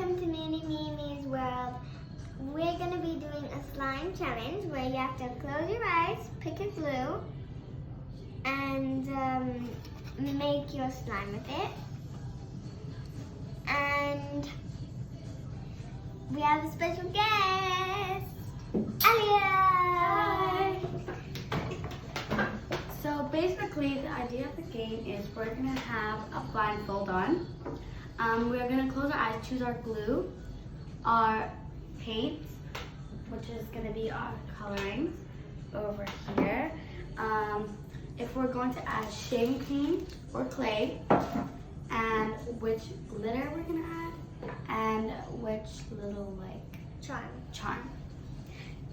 welcome to Mimi's World. We're going to be doing a slime challenge where you have to close your eyes, pick a glue, and make your slime with it. And we have a special guest, Alia! Hi! So basically the idea of the game is we're going to have a blindfold on. We're going to close our eyes, choose our glue, our paint, which is going to be our colorings over here. If we're going to add shaving cream or clay, and which glitter we're going to add, and which little charm.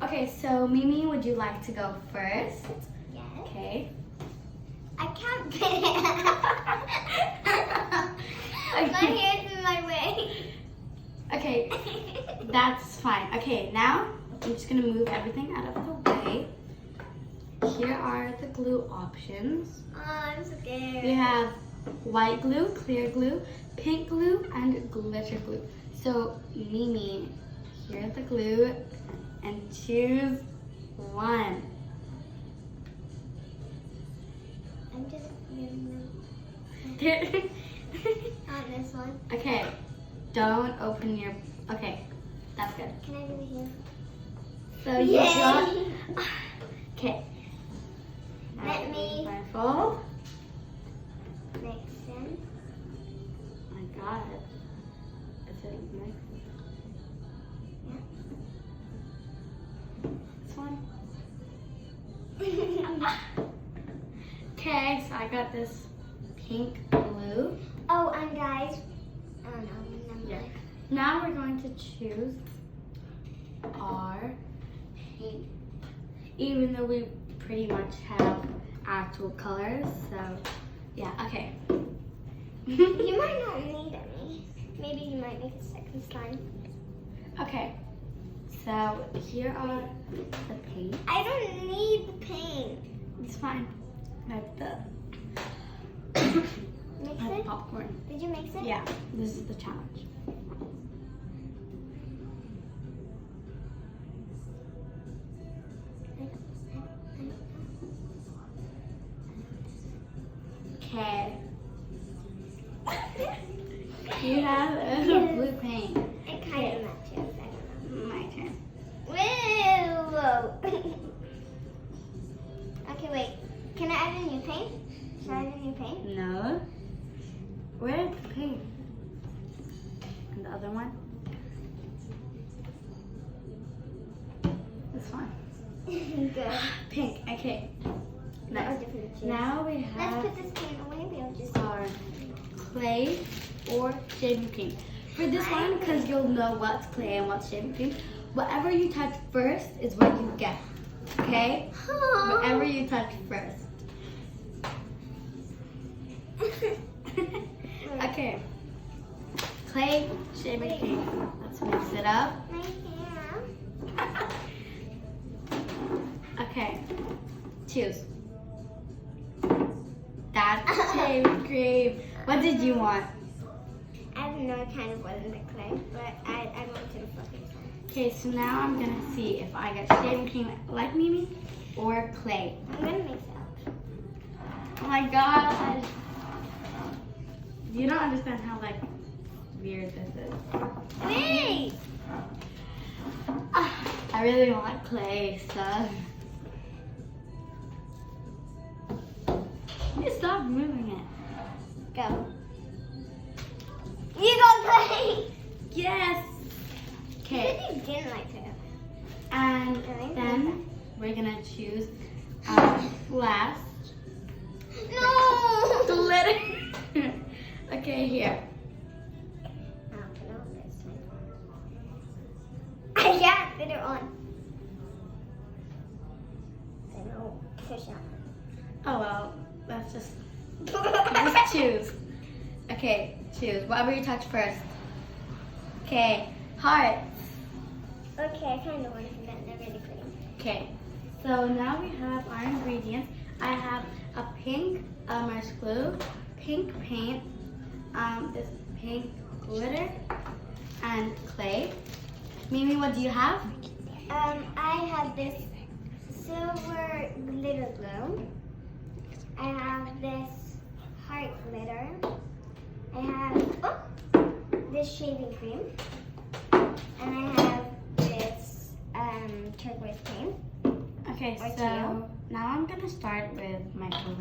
Okay, so Mimi, would you like to go first? Yes. Okay. I can't pin it. My hair's in my way. Okay, that's fine. Okay, now I'm just gonna move everything out of the way. Here are the glue options. Oh, I'm scared. We have white glue, clear glue, pink glue, and glitter glue. So Mimi, here's the glue, and choose one. I'm just on this one. Okay, don't open your. Okay, that's good. Can I do it here? So you got. Okay. Let me blindfold. mix in. I got it. Is it mixed? Yeah. This one. Okay, so I got this pink glue. Oh, and guys, oh no, never Yeah. mind. Now we're going to choose our paint, even though we pretty much have actual colors. So, yeah, okay. You might not need any. Maybe you might make a second slime. Okay, so here are the paint. I don't need the paint. It's fine. Like the Mix like it? popcorn. Did you mix it? Yeah, this is the challenge. Okay. You have a blue paint. It kind of matches. I don't know. My turn. Whoa! Okay, wait. Can I add a new paint? Should I add a new paint? No. Where's the paint? And the other one? This one. Good. Pink. Okay. That was Next. different too. Now we Let's have put this paint away. We'll just. our clay or shaving cream. For this one, because you'll know what's clay and what's shaving cream, whatever you touch first is what you get. Okay? Whatever you touch first. Okay. Clay, shaving cream. Let's mix it up. My hair. Okay. Choose. That's shaving cream. What did you want? I don't know. It kind of wasn't the clay, but I went to the fucking slime. Okay, so now I'm gonna see if I get shaving cream like Mimi or clay. I'm gonna mix it up. Oh my gosh. You don't understand how like weird this is. Wait! I really want clay stuff. Stop moving it. Go. You got clay! Yes. You Okay. said you didn't like it. And Okay. then we're gonna choose last No! glitter. Okay, here. I'll put it on this one. I can't put it on. I know. Push out. Oh well, that's just choose. Okay, choose. Whatever you touch first. Okay, hearts. Okay, I kind of want to do that. They're really pretty. Okay, so now we have our ingredients. I have a pink marsh glue, pink paint, this pink glitter, and clay. Mimi, what do you have? I have this silver glitter glue. I have this heart glitter. I have this shaving cream. And I have this turquoise paint. Okay, Or so teal. now I'm gonna start with my glue.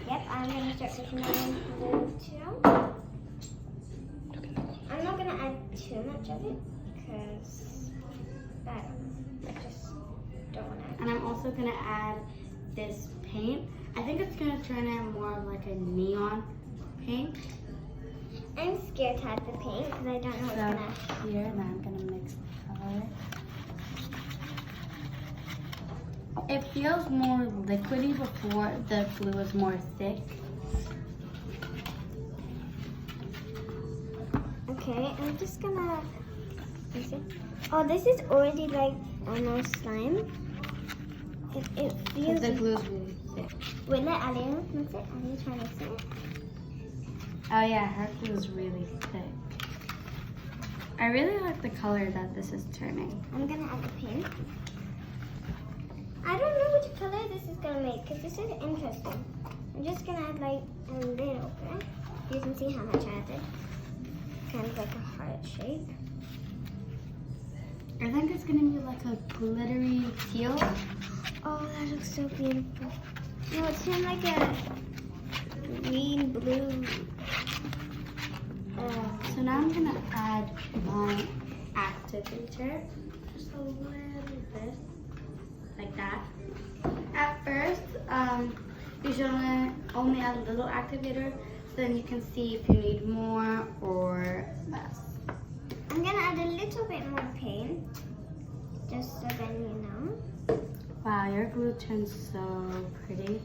Yep, I'm gonna start with my blue too. I'm not gonna add too much of it because I just don't want to. And I'm also gonna add this paint. I think it's gonna turn it more of like a neon paint. I'm scared to add the paint because I don't know what's gonna. Here, and then I'm gonna mix the color. It feels more liquidy before the glue is more thick. Okay, I'm just gonna. Is it? Oh, this is already like almost slime. It feels. The glue is really thick. Wait, let Ali mix it. Ali, try to mix it. Oh yeah, her glue is really thick. I really like the color that this is turning. I'm gonna add the paint. I don't know which color this is gonna make because this is interesting. I'm just gonna add like a little bit. You can see how much I added. Kind of like a heart shape. I think it's gonna be like a glittery teal. Oh, that looks so beautiful. No, it's kind of like a green, blue. So now I'm gonna add my activator. Just a little bit, like that. At first, you should only add a little activator, so then you can see if you need more or less. I'm gonna add a little bit more paint, just so then you know. Wow, your glue turns so pretty.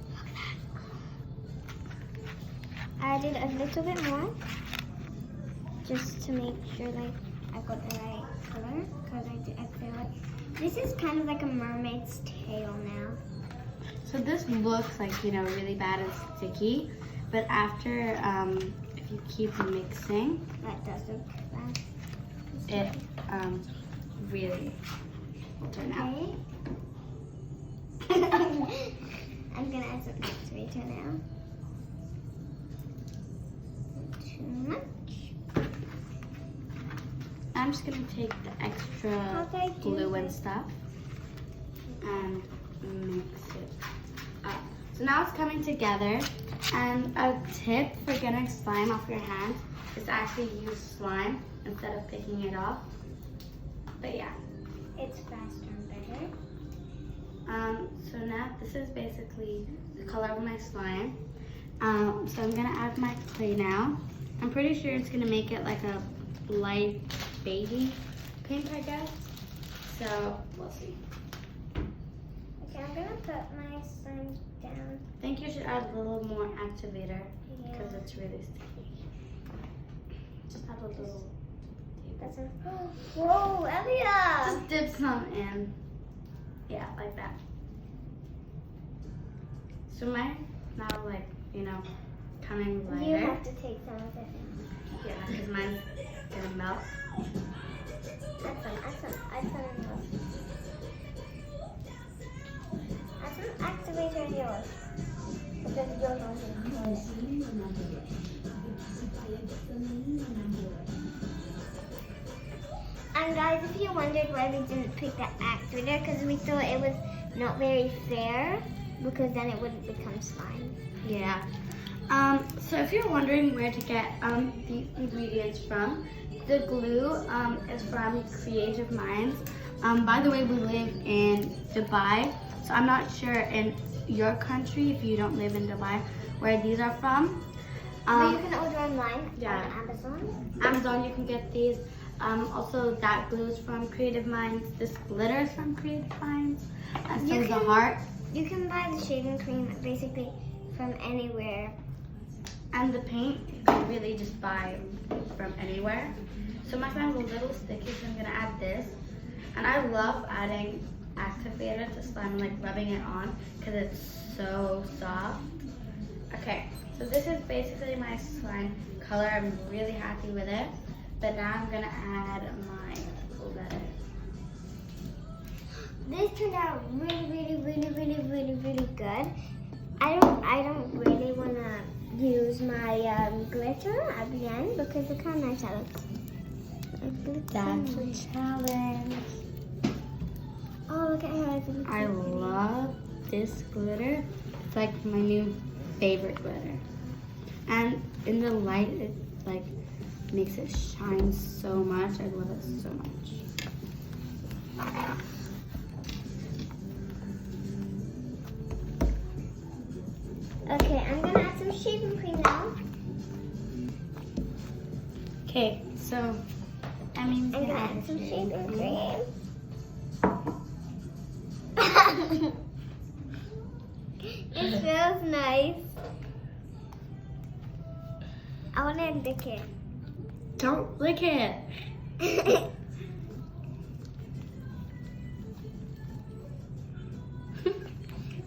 I added a little bit more, just to make sure like I got the right color, because I feel like this is kind of like a mermaid's tail now. So this looks like, you know, really bad and sticky, but after, if you keep mixing, That does look bad. it really will turn out. Okay. I'm gonna add some activator now. Not too much. I'm just gonna take the extra How do I do glue and this? stuff and mix it up. So now it's coming together. And a tip for getting slime off your hands is to actually use slime instead of picking it off. But yeah. It's faster and better. So now this is basically the color of my slime. So I'm gonna add my clay now. I'm pretty sure it's gonna make it like a light baby pink, I guess. So we'll see. Okay, I'm gonna put my slime down. I think you should add a little more activator Yeah. because it's really sticky. Just add a little. That's a. Whoa, Elia! Just dip some in. Yeah, like that. So mine now, like, you know, coming lighter. You have to take some of it. Yeah, because mine's gonna melt. Add some of yours. Add some activator in yours. Because yours wasn't. And guys, if you wondered why we didn't pick the activator, because we thought it was not very fair, because then it wouldn't become slime. Yeah. So if you're wondering where to get the ingredients from, the glue is from Creative Minds. By the way, we live in Dubai, so I'm not sure in your country, if you don't live in Dubai, where these are from. But you can order online yeah. on Amazon. Amazon, you can get these. Also, that glue is from Creative Minds. This glitter is from Creative Minds. And so You is the can- heart. You can buy the shaving cream basically from anywhere. And the paint, you can really just buy from anywhere. So my slime's a little sticky, so I'm gonna add this. And I love adding activator to slime, like rubbing it on, because it's so soft. Okay, so this is basically my slime color. I'm really happy with it. But now I'm gonna add my glitter. This turned out really good. I don't really want to use my glitter at the end because it kind of nice how it looks. That's a challenge. Oh, look at how it looks. I love this glitter. It's like my new favorite glitter. And in the light, it like makes it shine so much. I love it so much. Okay, I'm gonna add some shaving cream now. Okay, so that means I'm gonna add some shaving cream. It feels nice. I wanna lick it. Don't lick it.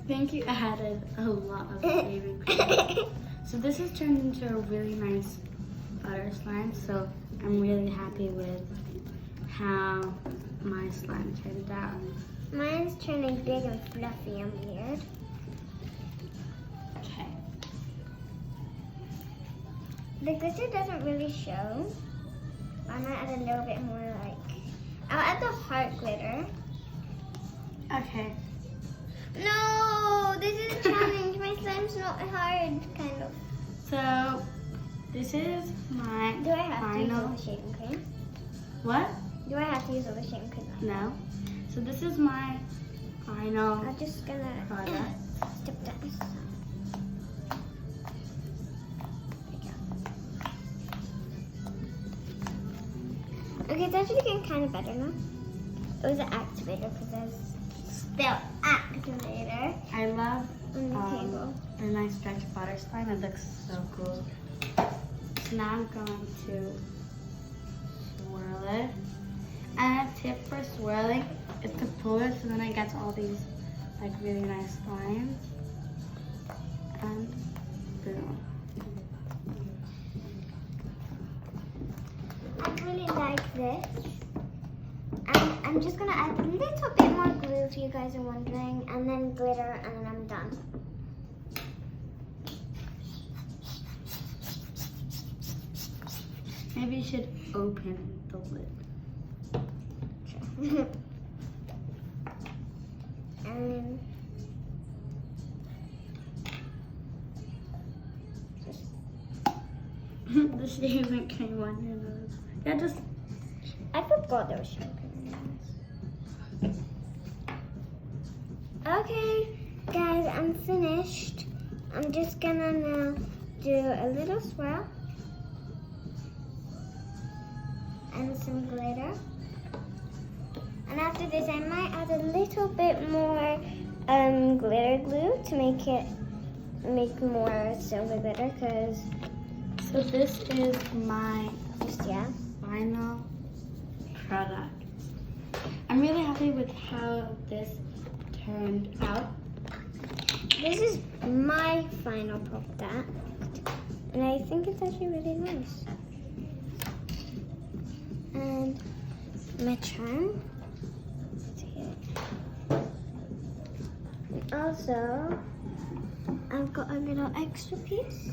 I think you added a lot of shaving cream. So this has turned into a really nice butter slime. So I'm really happy with how my slime turned out. Mine's turning big and fluffy and weird. Okay. The glitter doesn't really show. I'm gonna add a little bit more I'll add the heart glitter. Okay. No, this is a challenge. My slime's not hard, kind of. So this is my Do I have to use all final. the shaving cream? What? Do I have to use all the shaving cream? No. So this is my final I'm just gonna product. stick that aside. Okay, it's actually getting kind of better now. It was an activator because there's still activator I love on the table. a nice stretch butter slime. It looks so cool. So now I'm going to swirl it. And a tip for swirling is to pull it so then it gets all these like really nice slimes. And boom. I really like this. And I'm just gonna add a little bit more glue if you guys are wondering, and then glitter, and then I'm done. Maybe you should open the lid. And The shaving cream on your nose. Yeah, just I forgot there was shaving cream in this. Okay, guys, I'm finished. I'm just gonna now do a little swirl and some glitter. And after this, I might add a little bit more glitter glue to make more silver glitter. Cause so this is my yeah. final product. I'm really happy with how this turned out. This is my final product, and I think it's actually really nice. And my charm. And also, I've got a little extra piece.